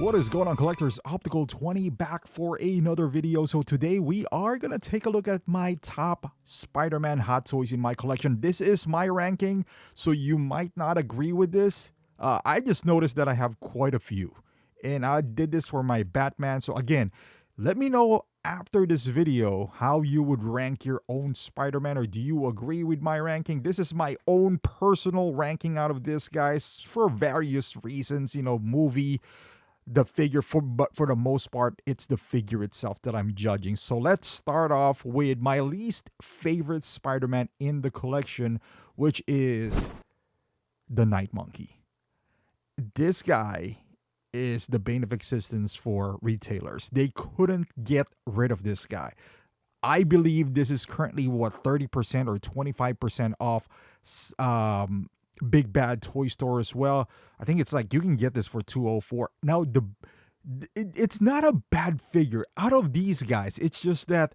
What is going on, collectors? Optical 20 back for another video. So today we are going to take a look at my top Spider-Man hot toys in my collection. This is my ranking, so you might not agree with this. I just noticed that I have quite a few, and I did this for my Batman. So again, let me know after this video how you would rank your own Spider-Man, or do you agree with my ranking? This is my own personal ranking out of this, guys, for various reasons, movie, the figure, but for the most part it's the figure itself that I'm judging. So let's start off with my least favorite Spider-Man in the collection, which is the Night Monkey. This guy is the bane of existence for retailers. They couldn't get rid of this guy. I believe this is currently 30% or 25% off Big Bad Toy Store as well. I think it's like you can get this for $204. Now it's not a bad figure out of these guys. It's just that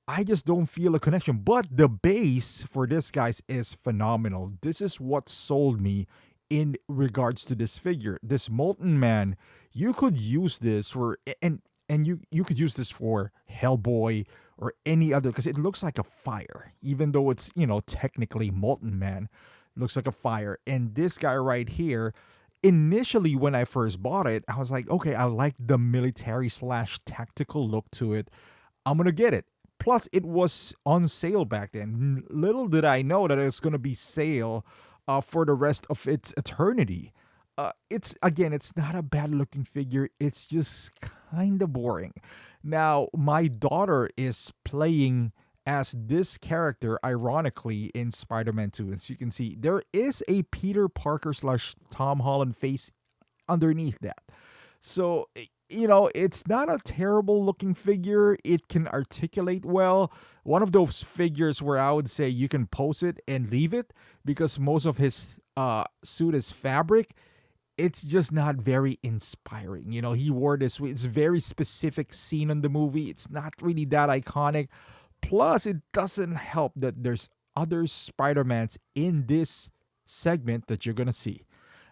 I just don't feel a connection. But the base for this guys is phenomenal. This is what sold me in regards to this figure. This Molten Man, you could use this for and you could use this for Hellboy or any other, because it looks like a fire, even though it's technically Molten Man. Looks like a fire. And this guy right here, initially when I first bought it, I was like, okay, I like the military / tactical look to it. I'm gonna get it. Plus it was on sale back then. Little did I know that it's gonna be sale for the rest of its eternity. It's not a bad looking figure. It's just kind of boring. Now my daughter is playing as this character, ironically, in Spider-Man 2. As you can see, there is a Peter Parker / Tom Holland face underneath that. So, it's not a terrible looking figure. It can articulate well. One of those figures where I would say you can pose it and leave it, because most of his suit is fabric. It's just not very inspiring. He wore this. It's a very specific scene in the movie. It's not really that iconic. Plus, it doesn't help that there's other Spider-Mans in this segment that you're going to see.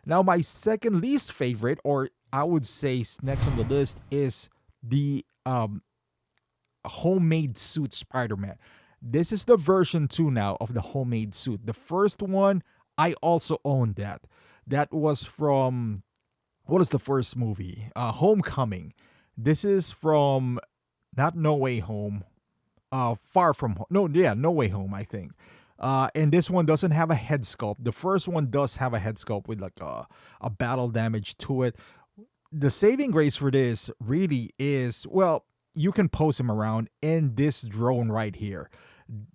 Now, my second least favorite, or I would say next on the list, is the homemade suit Spider-Man. This is the version 2 now of the homemade suit. The first one, I also owned that. That was from, what is the first movie? Homecoming. This is from, not No Way Home. Far From Home. No Way Home, I think. And this one doesn't have a head sculpt. The first one does have a head sculpt with like a battle damage to it. The saving grace for this really is, well, you can pose him around in this drone right here.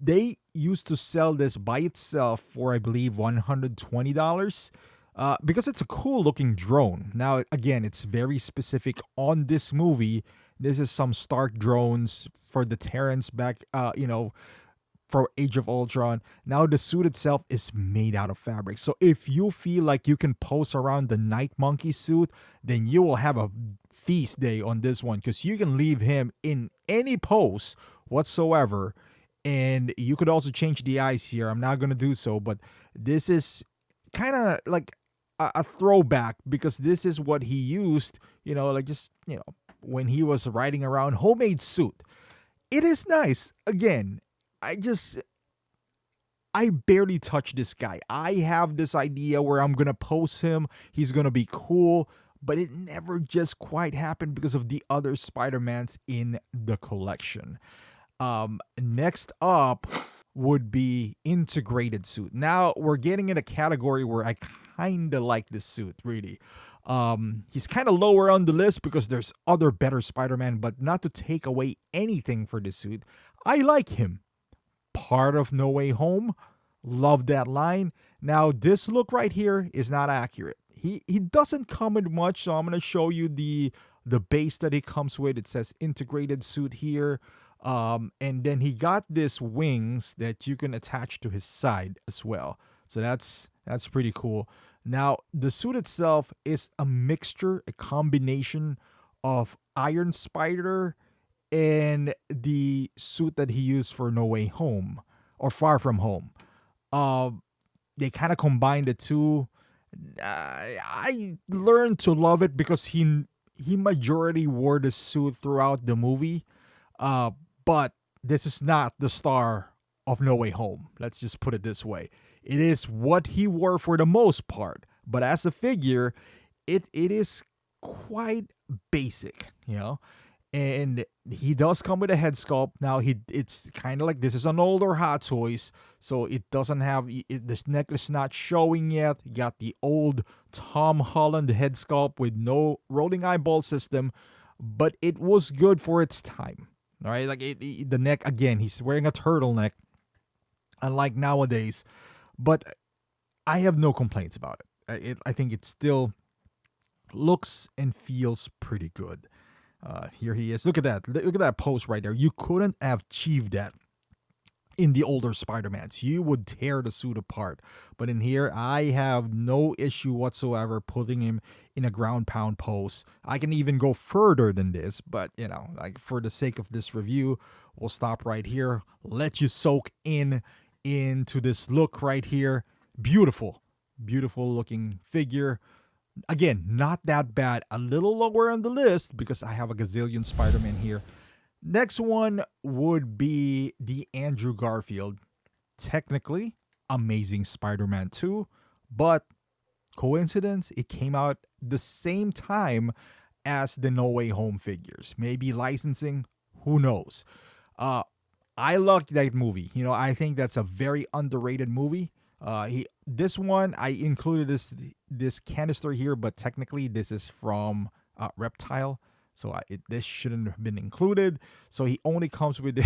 They used to sell this by itself for, I believe, $120. Because it's a cool looking drone. Now, again, it's very specific on this movie. This is some Stark drones for the Terrans back, for Age of Ultron. Now, the suit itself is made out of fabric. So if you feel like you can pose around the Night Monkey suit, then you will have a feast day on this one, because you can leave him in any pose whatsoever. And you could also change the eyes here. I'm not going to do so, but this is kind of like a throwback, because this is what he used, when he was riding around. Homemade suit. It is nice. Again, I barely touch this guy. I have this idea where I'm going to pose him. He's going to be cool, but it never just quite happened because of the other Spider-Mans in the collection. Next up would be integrated suit. Now we're getting in a category where I kind of like this suit, really. He's kind of lower on the list because there's other better Spider-Man, but not to take away anything for this suit. I like him. Part of No Way Home. Love that line. Now, this look right here is not accurate. He doesn't come with much, so I'm going to show you the base that he comes with. It says integrated suit here. And then he got this wings that you can attach to his side as well. So that's pretty cool. Now, the suit itself is a mixture, a combination of Iron Spider and the suit that he used for No Way Home or Far From Home. They kind of combined the two. I learned to love it because he majority wore the suit throughout the movie, uh, but this is not the star of No Way Home. Let's just put it this way. It is what he wore for the most part, but as a figure, it is quite basic, you know. And he does come with a head sculpt. Now it's kind of like this is an older Hot Toys, so it doesn't have this necklace not showing yet. You got the old Tom Holland head sculpt with no rolling eyeball system, but it was good for its time. All right, like the neck again. He's wearing a turtleneck, unlike nowadays, but I have no complaints about it. I think it still looks and feels pretty good. Here he is. Look at that. Look at that pose right there. You couldn't have achieved that in the older Spider-Mans. You would tear the suit apart. But in here, I have no issue whatsoever putting him in a ground pound pose. I can even go further than this, but you know, like for the sake of this review, we'll stop right here. Let you soak into this look right here. Beautiful, beautiful looking figure. Again, not that bad. A little lower on the list because I have a gazillion Spider-Man here. Next one would be the Andrew Garfield. Technically, Amazing Spider-Man 2, but coincidence, it came out the same time as the No Way Home figures. Maybe licensing, who knows? I loved that movie. You know, I think that's a very underrated movie. This one I included this canister here, but technically this is from Reptile, so this shouldn't have been included. So he only comes with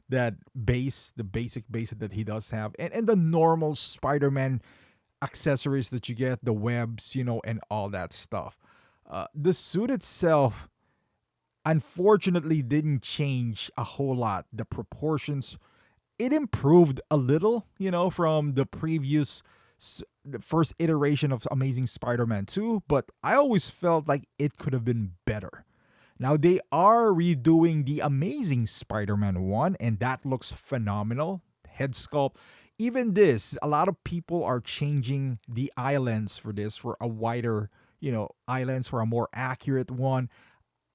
that base, the basic base that he does have, and the normal Spider-Man accessories that you get, the webs, you know, and all that stuff. The suit itself, unfortunately, didn't change a whole lot. The proportions, it improved a little, you know, from the previous, the first iteration of Amazing Spider-Man 2, but I always felt like it could have been better. Now, they are redoing the Amazing Spider-Man 1, and that looks phenomenal. Head sculpt. Even this, a lot of people are changing the eye lens for this for a wider, you know, eye lens for a more accurate one.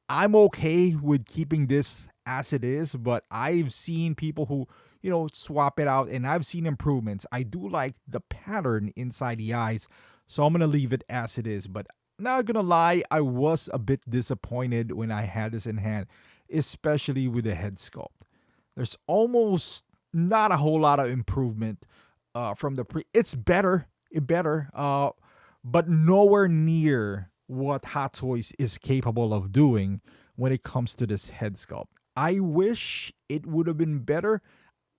I'm okay with keeping this as it is, but I've seen people who, you know, swap it out, and I've seen improvements. I do like the pattern inside the eyes, so I'm going to leave it as it is. But not going to lie, I was a bit disappointed when I had this in hand, especially with the head sculpt. There's almost not a whole lot of improvement from the It's better, but nowhere near what Hot Toys is capable of doing when it comes to this head sculpt. I wish it would have been better.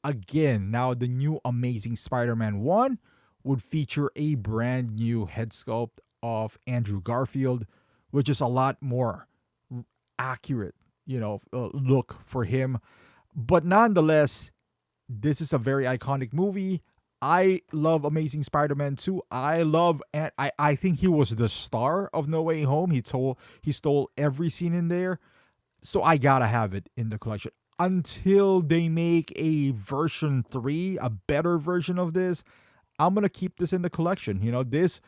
Again, now the new Amazing Spider-Man 1 would feature a brand new head sculpt of Andrew Garfield, which is a lot more accurate, you know, look for him. But nonetheless, this is a very iconic movie. I love Amazing Spider-Man 2. And I think he was the star of No Way Home. He stole every scene in there. So I gotta have it in the collection. Until they make a version 3, a better version of this, I'm gonna keep this in the collection. You know, this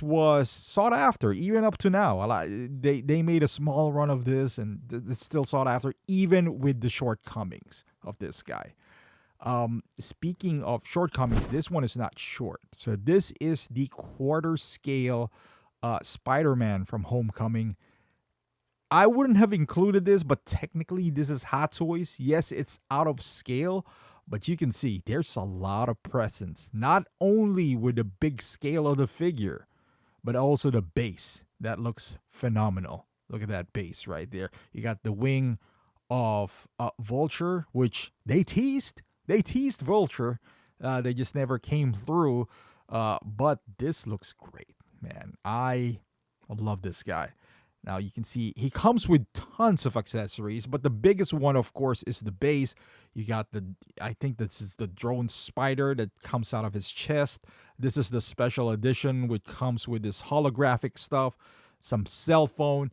was sought after even up to now. They made a small run of this, and it's still sought after even with the shortcomings of this guy. Speaking of shortcomings, this one is not short. So this is the quarter scale Spider-Man from Homecoming. I wouldn't have included this, but technically this is Hot Toys. Yes, it's out of scale, but you can see there's a lot of presence, not only with the big scale of the figure, but also the base. That looks phenomenal. Look at that base right there. You got the wing of Vulture, which they teased. They teased Vulture. They just never came through. But this looks great, man. I love this guy. Now you can see he comes with tons of accessories, but the biggest one, of course, is the base. You got I think this is the drone spider that comes out of his chest. This is the special edition, which comes with this holographic stuff, some cell phone.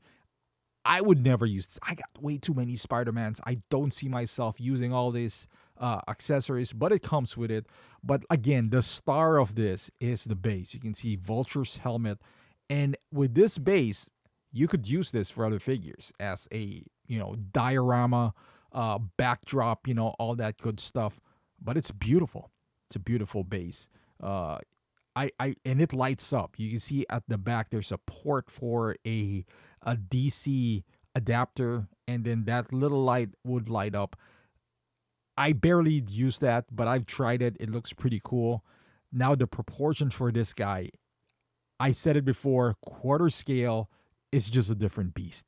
I would never use this. I got way too many Spider-Mans. I don't see myself using all these accessories, but it comes with it. But again, the star of this is the base. You can see Vulture's helmet. And with this base, You could use this for other figures as a, diorama, backdrop, all that good stuff. But it's beautiful. It's a beautiful base. Uh, and it lights up. You can see at the back there's a port for a DC adapter, and then that little light would light up. I barely use that, but I've tried it. It looks pretty cool. Now the proportions for this guy, I said it before, quarter scale is just a different beast.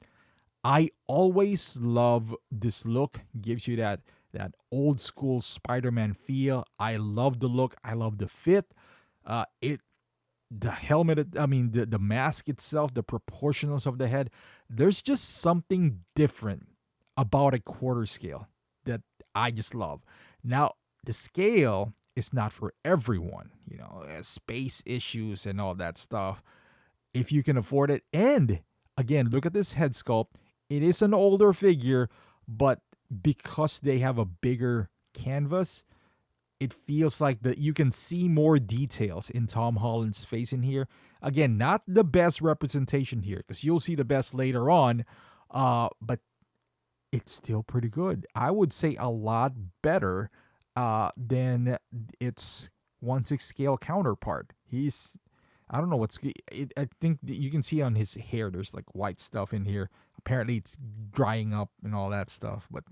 I always love this look. Gives you that old school Spider-Man feel. I love the look. I love the fit. It the helmet, I mean the mask itself, the proportionals of the head. There's just something different about a quarter scale that I just love. Now, the scale is not for everyone, space issues and all that stuff. If you can afford it, and again, look at this head sculpt. It is an older figure, but because they have a bigger canvas, it feels like that you can see more details in Tom Holland's face in here. Again, not the best representation here, because you'll see the best later on, but it's still pretty good. I would say a lot better than its 1/6 scale counterpart. I don't know I think that you can see on his hair, there's like white stuff in here. Apparently it's drying up and all that stuff, but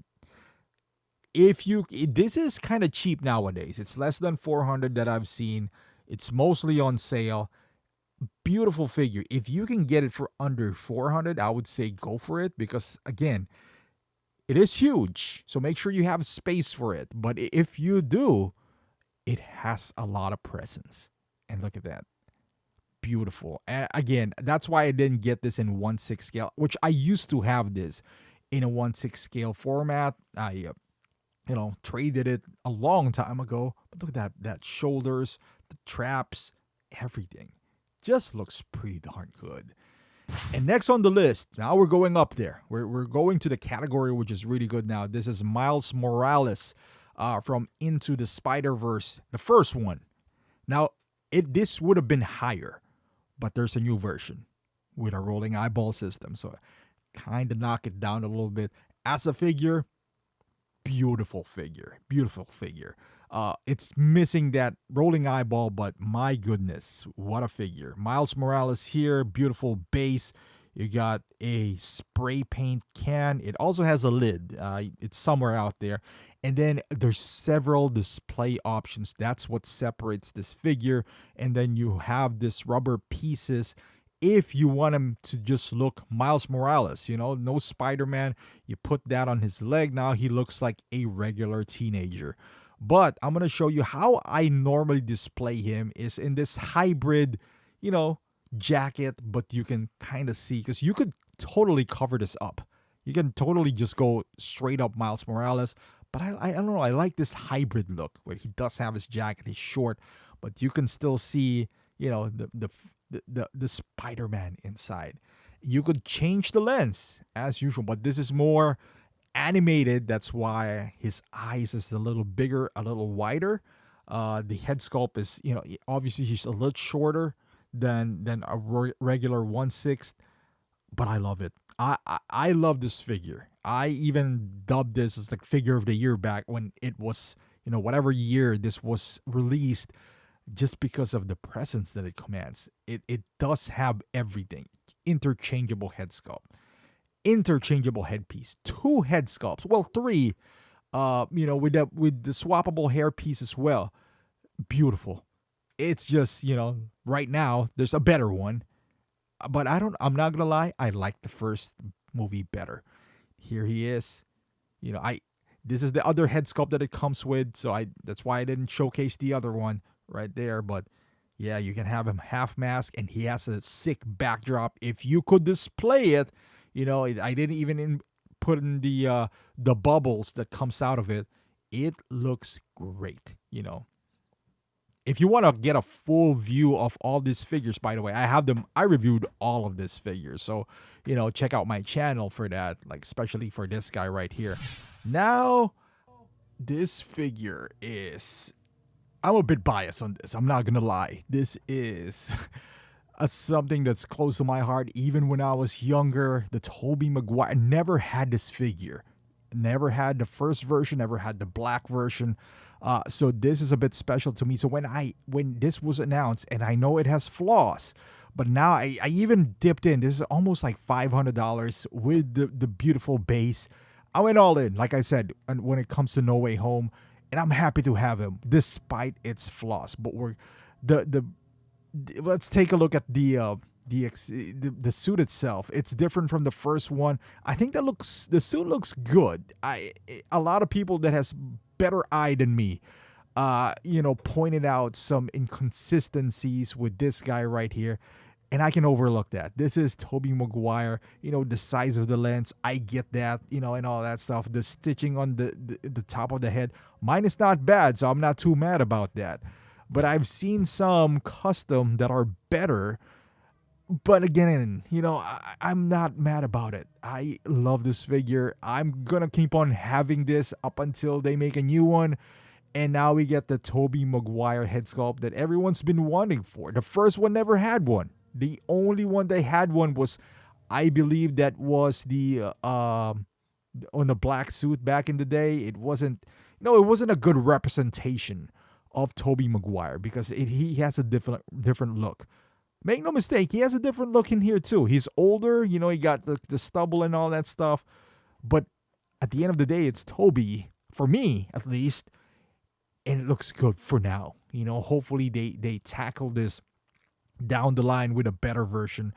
this is kind of cheap nowadays. It's less than 400 that I've seen. It's mostly on sale. Beautiful figure. If you can get it for under 400, I would say go for it, because again, it is huge. So make sure you have space for it. But if you do, it has a lot of presence. And look at that. Beautiful. And again, that's why I didn't get this in 1/6 scale, which I used to have this in a 1/6 scale format. I traded it a long time ago. But look at that shoulders, the traps, everything. Just looks pretty darn good. And next on the list, now we're going up there. We're going to the category which is really good now. This is Miles Morales from Into the Spider-Verse, the first one. Now, this would have been higher, but there's a new version with a rolling eyeball system. So kind of knock it down a little bit. As a figure, beautiful figure. Beautiful figure. It's missing that rolling eyeball, but my goodness, what a figure. Miles Morales here, beautiful base. You got a spray paint can. It also has a lid. It's somewhere out there. And then there's several display options. That's what separates this figure. And then you have this rubber pieces. If you want him to just look Miles Morales, no Spider-Man, you put that on his leg. Now he looks like a regular teenager. But I'm going to show you how I normally display him is in this hybrid, jacket, but you can kind of see, because you could totally cover this up. You can totally just go straight up Miles Morales. But I don't know. I like this hybrid look where he does have his jacket. He's short, but you can still see, the Spider-Man inside. You could change the lens as usual, but this is more animated. That's why his eyes is a little bigger, a little wider. The head sculpt is, obviously he's a little shorter than a regular 1/6, but I love it. I love this figure. I even dubbed this as like figure of the year back when it was, whatever year this was released, just because of the presence that it commands. It does have everything. Interchangeable head sculpt, interchangeable headpiece, 2 head sculpts, well 3, with the swappable hair piece as well. Beautiful. It's just, right now there's a better one, but I'm not gonna lie, I like the first movie better. Here he is. This is the other head sculpt that it comes with, so that's why I didn't showcase the other one right there. But yeah, you can have him half mask, and he has a sick backdrop. If you could display it, I didn't even put in the bubbles that comes out of it. It looks great. If you want to get a full view of all these figures, by the way, I reviewed all of these figures. So, check out my channel for that, like especially for this guy right here. Now, this figure I'm a bit biased on this. I'm not going to lie. This is something that's close to my heart. Even when I was younger, the Tobey Maguire, never had this figure. Never had the first version, never had the black version. So this is a bit special to me. So when this was announced, and I know it has flaws, but now I even dipped in. This is almost like $500 with the beautiful base. I went all in, like I said, and when it comes to No Way Home, and I'm happy to have him despite its flaws. But let's take a look at the suit itself. It's different from the first one. I think the suit looks good. A lot of people that has better eye than me, pointed out some inconsistencies with this guy right here. And I can overlook that. This is Tobey Maguire, the size of the lens. I get that, and all that stuff. The stitching on the top of the head. Mine is not bad, so I'm not too mad about that. But I've seen some custom that are better. But again, I'm not mad about it. I love this figure. I'm going to keep on having this up until they make a new one. And now we get the Tobey Maguire head sculpt that everyone's been wanting for. The first one never had one. The only one they had one was, I believe that was the on the black suit back in the day. It wasn't a good representation of Tobey Maguire because he has a different look. Make no mistake, he has a different look in here too. He's older, he got the stubble and all that stuff. But at the end of the day, it's Tobey, for me at least, and it looks good for now. Hopefully they tackle this down the line with a better version.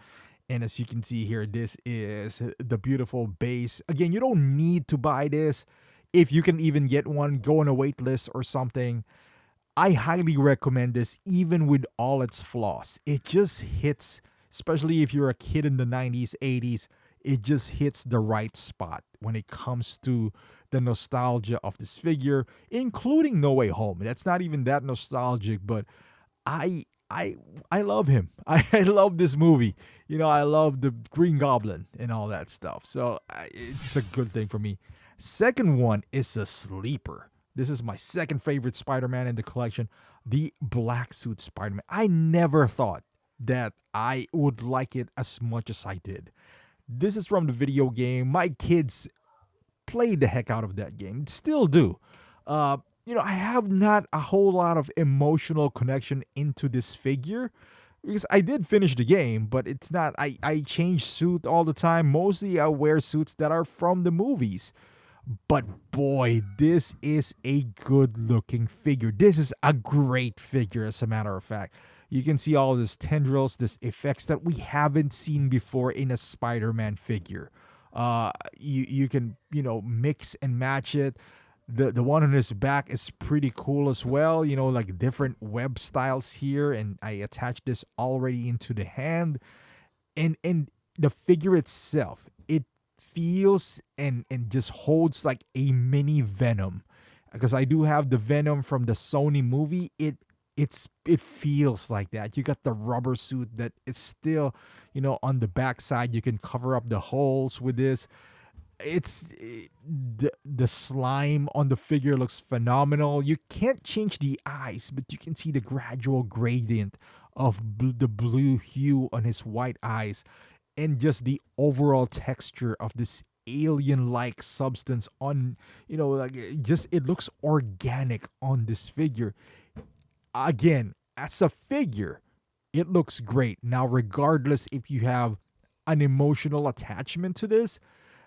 And as you can see here, this is the beautiful base. Again, you don't need to buy this. If you can even get one, go on a wait list or something. I highly recommend this, even with all its flaws. It just hits, especially if you're a kid in the 90s, 80s, it just hits the right spot when it comes to the nostalgia of this figure, including No Way Home. That's not even that nostalgic, but I love him. I love this movie. I love the Green Goblin and all that stuff. So it's a good thing for me. Second one is a sleeper. This is my second favorite Spider-Man in the collection, the black suit Spider-Man. I never thought that I would like it as much as I did. This is from the video game. My kids played the heck out of that game. Still do. I have not a whole lot of emotional connection into this figure because I did finish the game, but it's not, I change suit all the time. Mostly I wear suits that are from the movies. But boy, this is a good looking figure. This is a great figure, as a matter of fact. You can see all these tendrils, this effects that we haven't seen before in a Spider-Man figure. You can, mix and match it. The one on his back is pretty cool as well. Like different web styles here. And I attached this already into the hand. And the figure itself, it feels and just holds like a mini Venom, because I do have the Venom from the Sony movie. It feels like that. You got the rubber suit that is still, on the backside. You can cover up the holes with this. It's the slime on the figure looks phenomenal. You can't change the eyes, but you can see the gradual gradient of the blue hue on his white eyes. And just the overall texture of this alien-like substance on, it looks organic on this figure. Again, as a figure, it looks great. Now, regardless if you have an emotional attachment to this,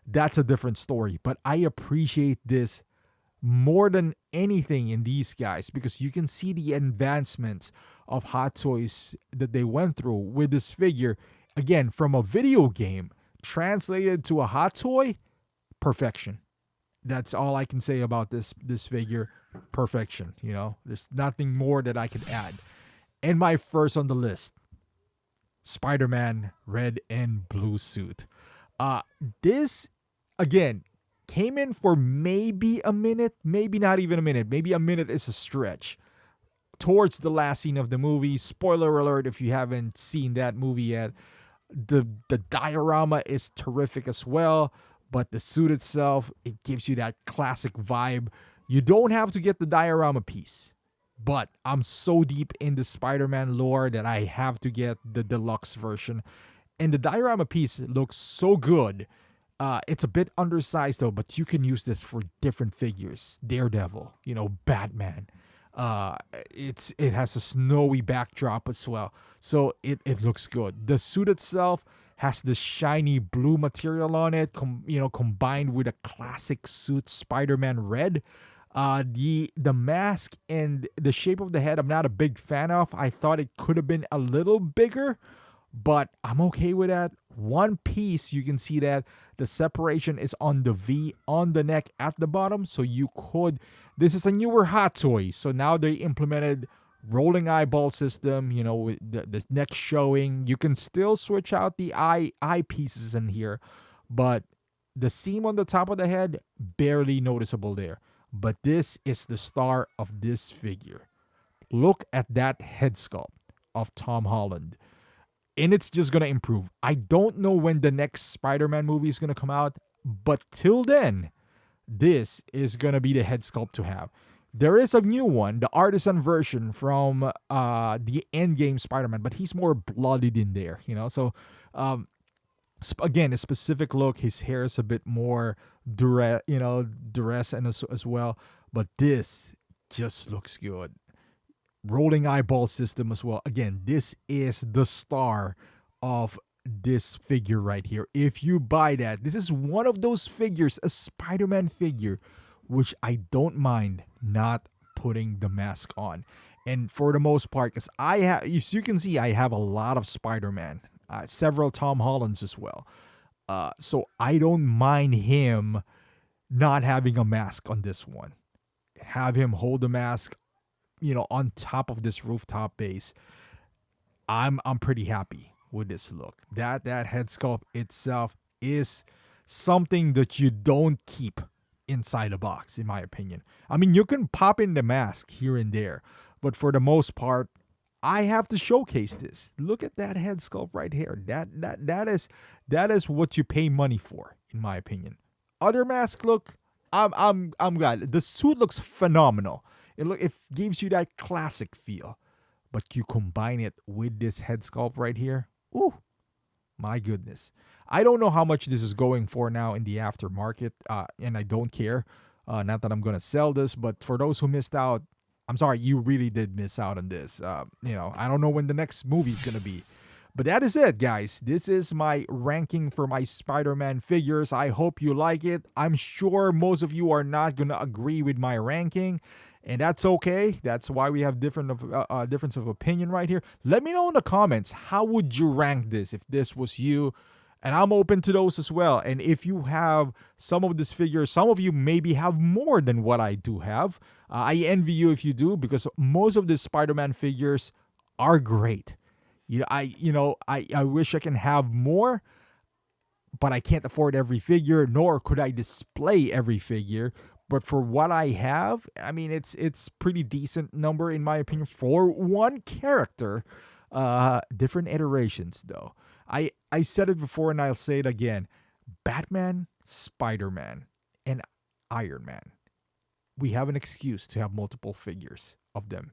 that's a different story. But I appreciate this more than anything in these guys because you can see the advancements of Hot Toys that they went through with this figure. Again, from a video game translated to a hot toy, perfection. That's all I can say about this figure. Perfection. There's nothing more that I could add. And my first on the list, Spider-Man red and blue suit. This again came in for maybe a minute, maybe not even a minute. Maybe a minute is a stretch. Towards the last scene of the movie. Spoiler alert if you haven't seen that movie yet. The diorama is terrific as well, but the suit itself, it gives you that classic vibe. You don't have to get the diorama piece. But I'm so deep in the Spider-Man lore that I have to get the deluxe version. And the diorama piece looks so good. It's a bit undersized though, but you can use this for different figures. Daredevil, Batman. It has a snowy backdrop as well, so it looks good. The suit itself has the shiny blue material on it, combined with a classic suit Spider-Man red. The mask and the shape of the head, I'm not a big fan of. I thought it could have been a little bigger, but I'm okay with that. One piece, you can see that the separation is on the V on the neck at the bottom, so you could. This is a newer Hot Toy, so now they implemented rolling eyeball system. With the neck showing. You can still switch out the eye pieces in here, but the seam on the top of the head barely noticeable there. But this is the star of this figure. Look at that head sculpt of Tom Holland. And it's just going to improve. I don't know when the next Spider-Man movie is going to come out, but till then, this is going to be the head sculpt to have. There is a new one, the artisan version from the Endgame Spider-Man, but he's more bloodied in there, So, again, a specific look. His hair is a bit more duress and as well. But this just looks good. Rolling eyeball system as well. Again, this is the star of this figure right here. If you buy that, this is one of those figures, a Spider-Man figure, which I don't mind not putting the mask on. And for the most part, because as you can see, I have a lot of Spider-Man, several Tom Hollands as well. So I don't mind him not having a mask on this one. Have him hold the mask, on top of this rooftop base. I'm pretty happy with this look. That head sculpt itself is something that you don't keep inside a box, in my opinion. I mean, you can pop in the mask here and there, but for the most part, I have to showcase this. Look at that head sculpt right here. That is what you pay money for, in my opinion. Other mask look, I'm glad. The suit looks phenomenal. It gives you that classic feel, but you combine it with this head sculpt right here. Ooh, my goodness. I don't know how much this is going for now in the aftermarket, and I don't care. Not that I'm gonna sell this, but for those who missed out, I'm sorry, you really did miss out on this. I don't know when the next movie's gonna be. But that is it, guys. This is my ranking for my Spider-Man figures. I hope you like it. I'm sure most of you are not going to agree with my ranking, and that's okay. That's why we have difference of opinion right here. Let me know in the comments, how would you rank this if this was you? And I'm open to those as well. And if you have some of these figures, some of you maybe have more than what I do have. I envy you if you do, because most of the Spider-Man figures are great. I wish I can have more, but I can't afford every figure, nor could I display every figure. But for what I have, I mean, it's pretty decent number in my opinion for one character. Different iterations though. I said it before and I'll say it again. Batman, Spider-Man, and Iron Man. We have an excuse to have multiple figures of them.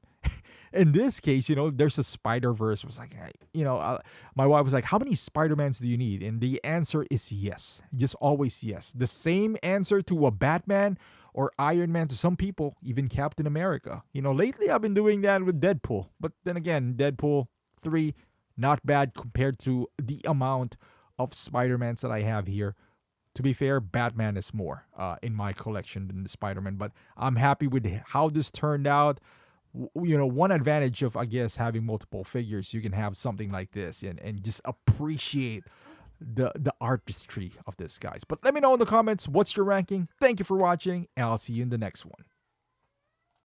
In this case, there's a Spider-Verse. It was like, my wife was like, how many Spider-Mans do you need? And the answer is yes. Just always yes. The same answer to a Batman or Iron Man to some people, even Captain America. Lately I've been doing that with Deadpool. But then again, Deadpool 3, not bad compared to the amount of Spider-Mans that I have here. To be fair, Batman is more in my collection than the Spider-Man. But I'm happy with how this turned out. One advantage of, I guess, having multiple figures, you can have something like this and just appreciate the artistry of this, guys. But let me know in the comments, what's your ranking? Thank you for watching, and I'll see you in the next one.